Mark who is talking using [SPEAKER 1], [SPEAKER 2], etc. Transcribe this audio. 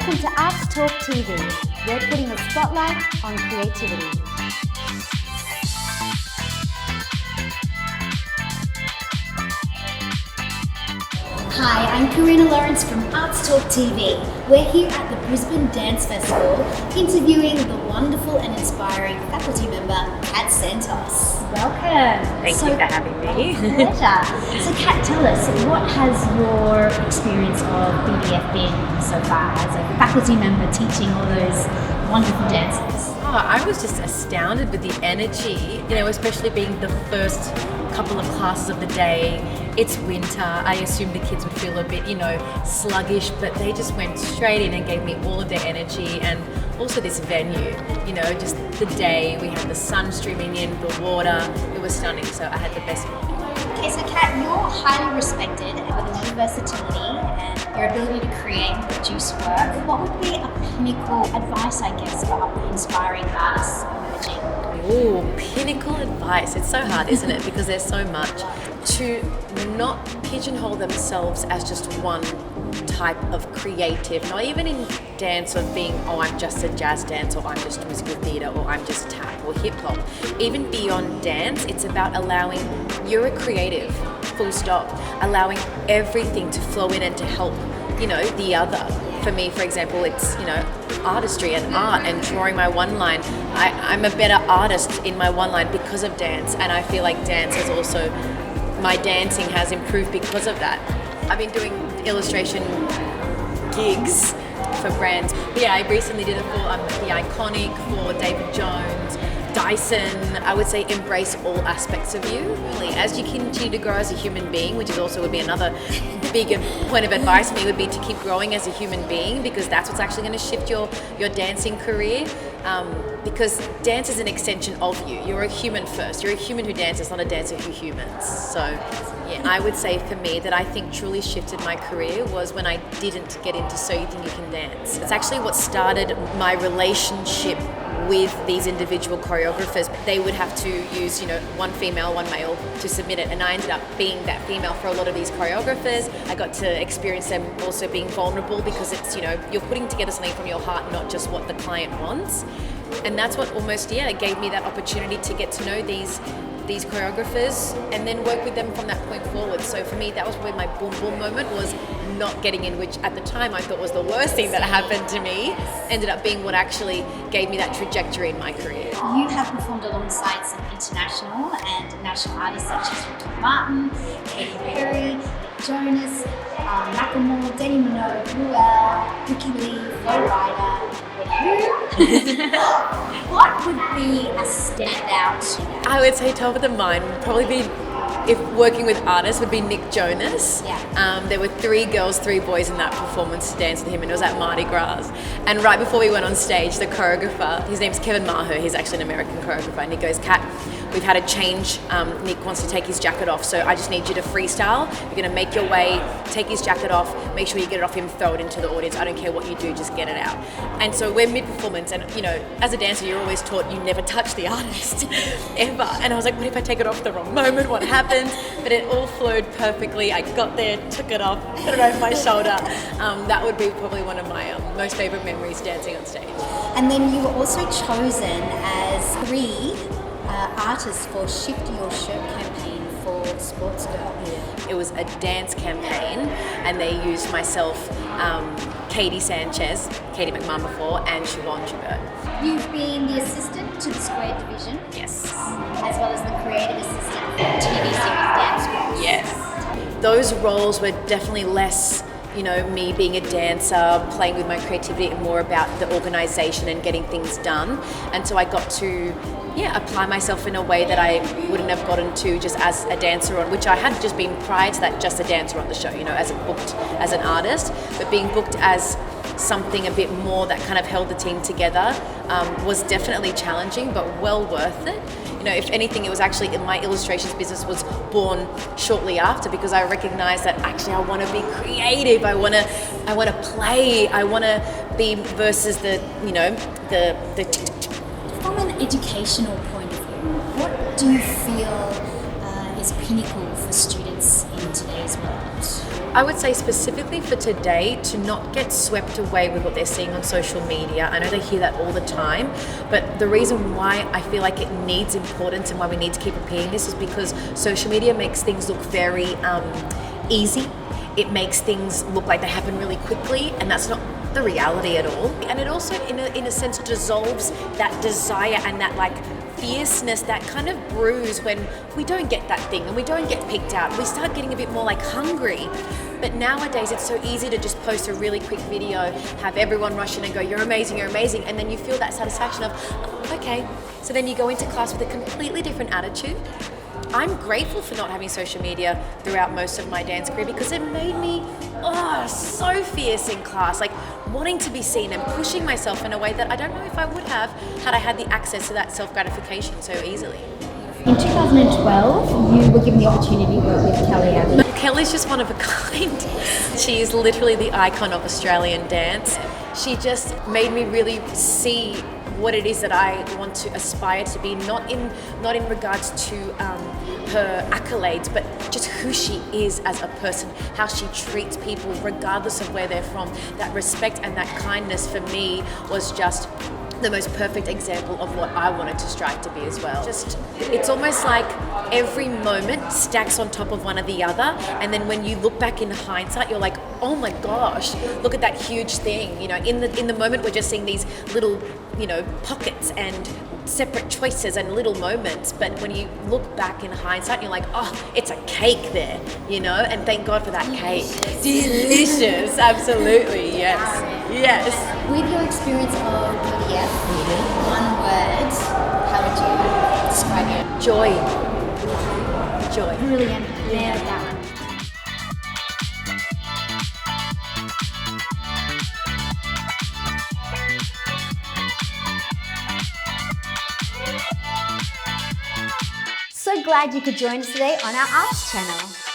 [SPEAKER 1] Welcome to Arts Talk TV. We're putting a spotlight on creativity. Hi, I'm Karina Lawrence from Arts Talk TV. We're here at the Brisbane Dance Festival interviewing the wonderful and inspiring faculty member, Kat Santos. Welcome.
[SPEAKER 2] Thank you for having me.
[SPEAKER 1] Pleasure. So Kat, tell us, what has your experience of BDF been so far as a faculty member teaching all those wonderful dances?
[SPEAKER 2] Oh, I was just astounded with the energy, especially being the first couple of classes of the day. It's winter. I assumed the kids would feel a bit, sluggish, but they just went straight in and gave me all of their energy. And also this venue, just the day, we had the sun streaming in, the water, it was stunning. So I had the best morning.
[SPEAKER 1] Okay, so Kat, you're highly respected with a lot of versatility and your ability to create and produce work. What would be a pinnacle advice, I guess, for inspiring artists emerging?
[SPEAKER 2] Oh, pinnacle advice. It's so hard, isn't it? Because there's so much. To not pigeonhole themselves as just one type of creative, not even in dance of being, I'm just a jazz dancer, or I'm just musical theatre, or I'm just tap or hip hop. Even beyond dance, it's about allowing, you're a creative, full stop, allowing everything to flow in and to help, the other. For me, for example, it's, artistry and art and drawing my one line. I'm a better artist in my one line because of dance, and I feel like dance has also, my dancing has improved because of that. I've been doing illustration gigs for brands. But yeah, I recently did it for The Iconic, for David Jones, Dyson. I would say embrace all aspects of you. Really, as you continue to grow as a human being, which is also would be another big point of advice for me, would be to keep growing as a human being, because that's what's actually going to shift your dancing career. Because dance is an extension of you. You're a human first. You're a human who dances, not a dancer who humans. So yeah, I would say for me that I think truly shifted my career was when I didn't get into So You Think You Can Dance. It's actually what started my relationship with these individual choreographers. They would have to use, one female, one male to submit it, and I ended up being that female for a lot of these choreographers. I got to experience them also being vulnerable, because it's, you're putting together something from your heart, not just what the client wants. And that's what almost, gave me that opportunity to get to know these choreographers and then work with them from that point forward. So for me, that was where my boom boom moment was, not getting in, which at the time I thought was the worst thing that happened to me, ended up being what actually gave me that trajectory in my career.
[SPEAKER 1] You have performed alongside some international and national artists such as Tom Martin, Katy Perry, Jonas, Macklemore, Danny Minogue, Ruel, Ricky Lee, Flo Rida. What would be a standout?
[SPEAKER 2] I would say top of the mind would probably be, if working with artists, would be Nick Jonas.
[SPEAKER 1] Yeah.
[SPEAKER 2] There were 3 girls, 3 boys in that performance to dance with him, and it was at Mardi Gras. And right before we went on stage, the choreographer, his name's Kevin Maher, he's actually an American choreographer, and he goes, Kat, we've had a change. Nick wants to take his jacket off, so I just need you to freestyle. You're going to make your way, take his jacket off, make sure you get it off him, throw it into the audience. I don't care what you do, just get it out. And so we're mid-performance, and as a dancer, you're always taught you never touch the artist, ever. And I was like, what if I take it off the wrong moment? What happens? But it all flowed perfectly. I got there, took it off, put it over my shoulder. That would be probably one of my most favorite memories, dancing on stage.
[SPEAKER 1] And then you were also chosen as 3 artists for Shift Your Shirt campaign for Sports Girl.
[SPEAKER 2] Yeah. It was a dance campaign, and they used myself, Katie Sanchez, Katie McMahon before, and Siobhan Joubert.
[SPEAKER 1] You've been the assistant to the Squared Division.
[SPEAKER 2] Yes.
[SPEAKER 1] As well as the creative assistant for the TV series Dance Girls.
[SPEAKER 2] Yes. Those roles were definitely less, me being a dancer, playing with my creativity, and more about the organisation and getting things done. And so I got to apply myself in a way that I wouldn't have gotten to just as a dancer on, which I had just been prior to that, just a dancer on the show, as booked as an artist, but being booked as something a bit more that kind of held the team together was definitely challenging, but well worth it. If anything, it was actually, my illustrations business was born shortly after, because I recognized that actually I want to be creative, I want to play, I want to be versus the
[SPEAKER 1] From an educational point of view, what do you feel is pinnacle for students in today's world?
[SPEAKER 2] I would say specifically for today to not get swept away with what they're seeing on social media. I know they hear that all the time, but the reason why I feel like it needs importance and why we need to keep repeating this is because social media makes things look very easy. It makes things look like they happen really quickly, and that's not the reality at all. And it also, in a sense, dissolves that desire and that like fierceness, that kind of bruise when we don't get that thing and we don't get picked out. We start getting a bit more like hungry. But nowadays it's so easy to just post a really quick video, have everyone rush in and go, you're amazing, and then you feel that satisfaction of, oh, okay. So then you go into class with a completely different attitude. I'm grateful for not having social media throughout most of my dance career because it made me so fierce in class, like wanting to be seen and pushing myself in a way that I don't know if I would have had I had the access to that self-gratification so easily.
[SPEAKER 1] In 2012, you were given the opportunity to work with Kelly Abbey.
[SPEAKER 2] Kelly's just one of a kind. She is literally the icon of Australian dance. She just made me really see what it is that I want to aspire to be, not in regards to her accolades, but just who she is as a person, how she treats people regardless of where they're from. That respect and that kindness for me was just the most perfect example of what I wanted to strive to be as well. Just, it's almost like every moment stacks on top of one of the other, and then when you look back in hindsight, you're like, oh my gosh, look at that huge thing. You know, in the moment, we're just seeing these little, pockets and separate choices and little moments, but when you look back in hindsight, you're like, oh, it's a cake there, and thank God for that cake. Delicious, absolutely, yes.
[SPEAKER 1] With your experience of PDF, one word, how would you describe it?
[SPEAKER 2] Joy.
[SPEAKER 1] Brilliant. Nailed that one. So glad you could join us today on our Arts channel.